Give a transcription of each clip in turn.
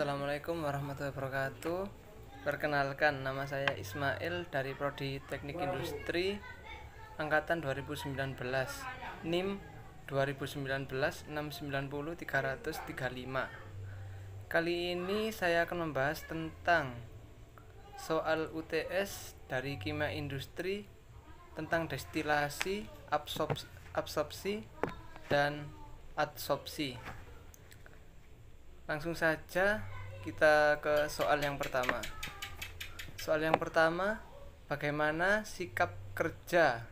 Assalamualaikum warahmatullahi wabarakatuh. Perkenalkan, nama saya Ismail dari Prodi Teknik Industri angkatan 2019, NIM 2019 690 335. Kali ini saya akan membahas tentang soal UTS dari kimia industri tentang destilasi, absorpsi, dan adsorpsi. Langsung saja kita ke soal yang pertama. Soal yang pertama, bagaimana sikap kerja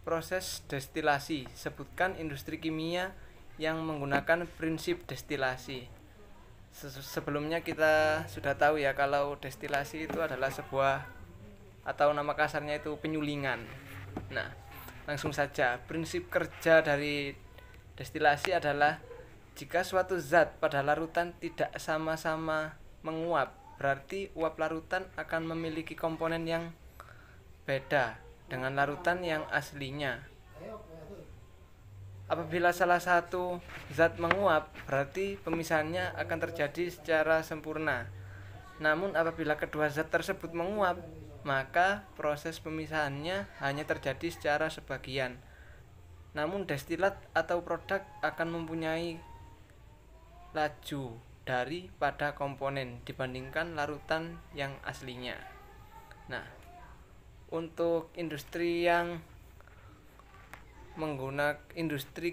proses destilasi? Sebutkan industri kimia yang menggunakan prinsip destilasi. Sebelumnya kita sudah tahu ya kalau destilasi itu adalah sebuah, atau nama kasarnya itu penyulingan. Nah, langsung saja, prinsip kerja dari destilasi adalah jika suatu zat pada larutan tidak sama-sama menguap, berarti uap larutan akan memiliki komponen yang beda dengan larutan yang aslinya. Apabila salah satu zat menguap, berarti pemisahannya akan terjadi secara sempurna. Namun apabila kedua zat tersebut menguap, maka proses pemisahannya hanya terjadi secara sebagian. Namun destilat atau produk akan mempunyai laju daripada komponen dibandingkan larutan yang aslinya. Nah, untuk industri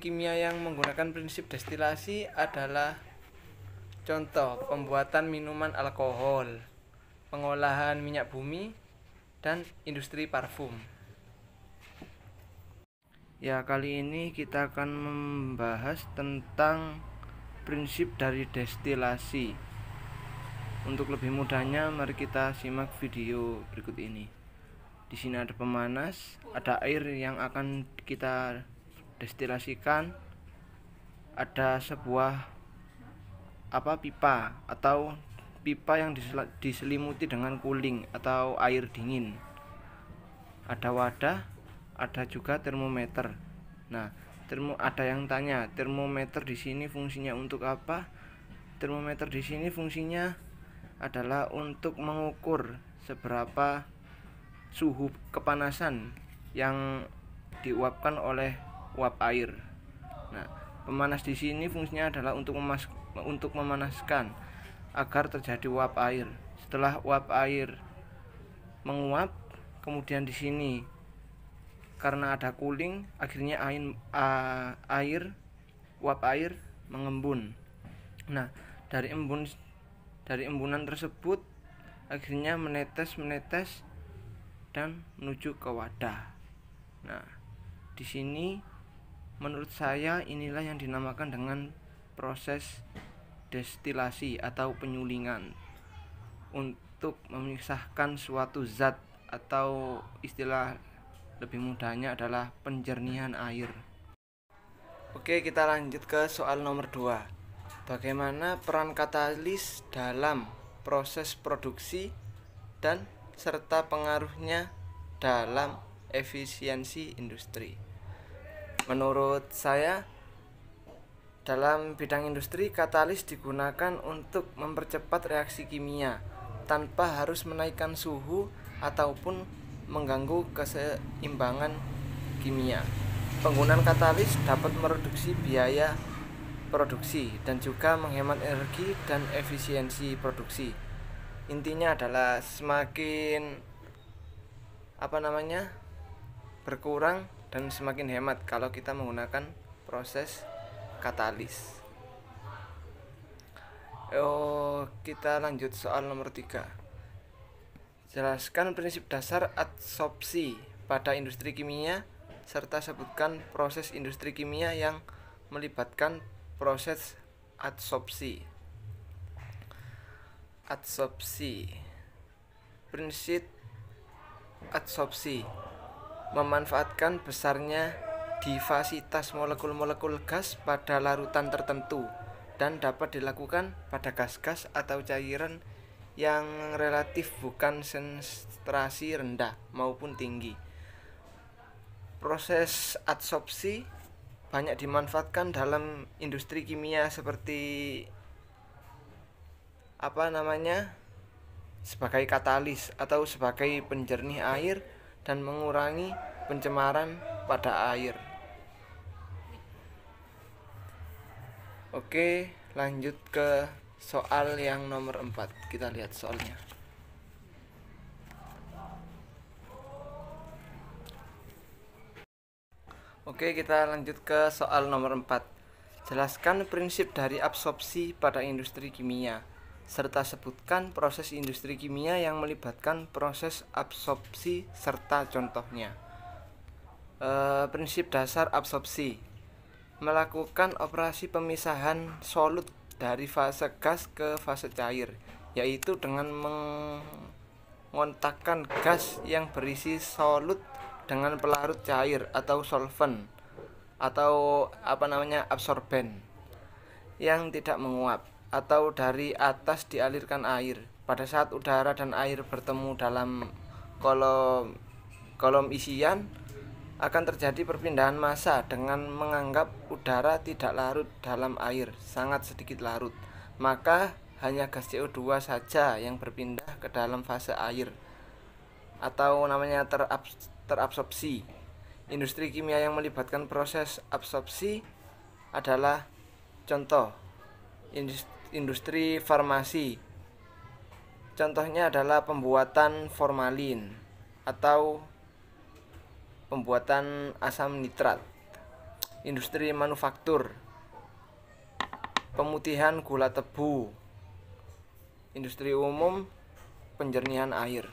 kimia yang menggunakan prinsip destilasi adalah contoh pembuatan minuman alkohol, pengolahan minyak bumi, dan industri parfum. Ya, kali ini kita akan membahas tentang prinsip dari destilasi. Untuk lebih mudahnya, mari kita simak video berikut ini. Di sini ada pemanas, ada air yang akan kita destilasikan, ada sebuah pipa atau pipa yang diselimuti dengan cooling atau air dingin. Ada wadah, ada juga termometer. Nah, ada yang tanya, termometer di sini fungsinya untuk apa? Termometer di sini fungsinya adalah untuk mengukur seberapa suhu kepanasan yang diuapkan oleh uap air. Nah, pemanas di sini fungsinya adalah untuk memanaskan agar terjadi uap air. Setelah uap air menguap, kemudian di sini karena ada cooling, akhirnya uap air mengembun. Nah, dari embunan tersebut akhirnya menetes dan menuju ke wadah. Nah, di sini menurut saya inilah yang dinamakan dengan proses destilasi atau penyulingan untuk memisahkan suatu zat, atau istilah lebih mudahnya adalah penjernihan air. Oke, kita lanjut ke soal nomor 2. Bagaimana peran katalis dalam proses produksi dan serta pengaruhnya dalam efisiensi industri? Menurut saya, dalam bidang industri, katalis digunakan untuk mempercepat reaksi kimia tanpa harus menaikkan suhu ataupun mengganggu keseimbangan kimia. Penggunaan katalis dapat mereduksi biaya produksi dan juga menghemat energi dan efisiensi produksi. Intinya adalah semakin berkurang dan semakin hemat kalau kita menggunakan proses katalis. Kita lanjut soal nomor 3. Jelaskan prinsip dasar adsorpsi pada industri kimia serta sebutkan proses industri kimia yang melibatkan proses adsorpsi. Adsorpsi. Prinsip adsorpsi memanfaatkan besarnya divasitas molekul-molekul gas pada larutan tertentu dan dapat dilakukan pada gas-gas atau cairan yang relatif bukan konsentrasi rendah maupun tinggi. Proses adsorpsi banyak dimanfaatkan dalam industri kimia seperti sebagai katalis atau sebagai penjernih air dan mengurangi pencemaran pada air. Oke, lanjut ke soal yang nomor 4. Kita lihat soalnya. Oke, kita lanjut ke soal nomor 4. Jelaskan prinsip dari absorpsi pada industri kimia, serta sebutkan proses industri kimia yang melibatkan proses absorpsi serta contohnya. Prinsip dasar absorpsi: melakukan operasi pemisahan solut dari fase gas ke fase cair, yaitu dengan mengontakkan gas yang berisi solut dengan pelarut cair atau solvent atau absorben yang tidak menguap, atau dari atas dialirkan air. Pada saat udara dan air bertemu dalam kolom isian, akan terjadi perpindahan massa dengan menganggap udara tidak larut dalam air, sangat sedikit larut. Maka hanya gas CO2 saja yang berpindah ke dalam fase air atau terabsorpsi. Industri kimia yang melibatkan proses absorpsi adalah contoh industri farmasi. Contohnya adalah pembuatan formalin atau pembuatan asam nitrat. Industri manufaktur, pemutihan gula tebu. Industri umum, penjernihan air.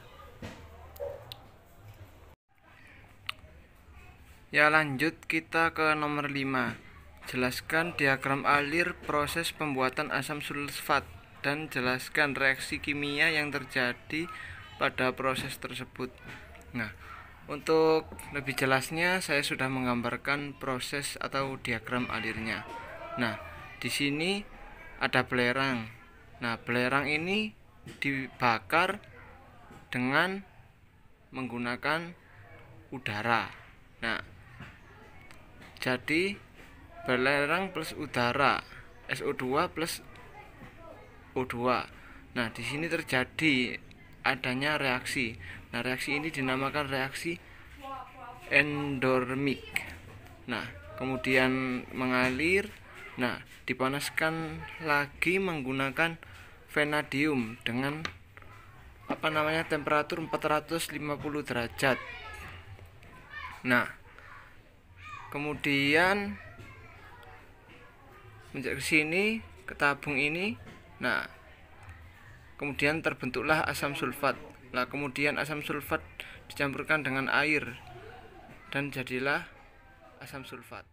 Ya, lanjut kita ke nomor 5. Jelaskan diagram alir proses pembuatan asam sulfat dan jelaskan reaksi kimia yang terjadi pada proses tersebut. Nah, untuk lebih jelasnya saya sudah menggambarkan proses atau diagram alirnya. Nah, di sini ada belerang. Nah, belerang ini dibakar dengan menggunakan udara. Nah, jadi belerang plus udara, SO2 plus O2. Nah, di sini terjadi adanya reaksi. Nah, reaksi ini dinamakan reaksi endormik. Nah, kemudian mengalir. Nah, dipanaskan lagi menggunakan vanadium dengan temperatur 450 derajat. Nah, kemudian menjadi sini ke tabung ini. Nah, kemudian terbentuklah asam sulfat. Nah, kemudian asam sulfat dicampurkan dengan air dan jadilah asam sulfat.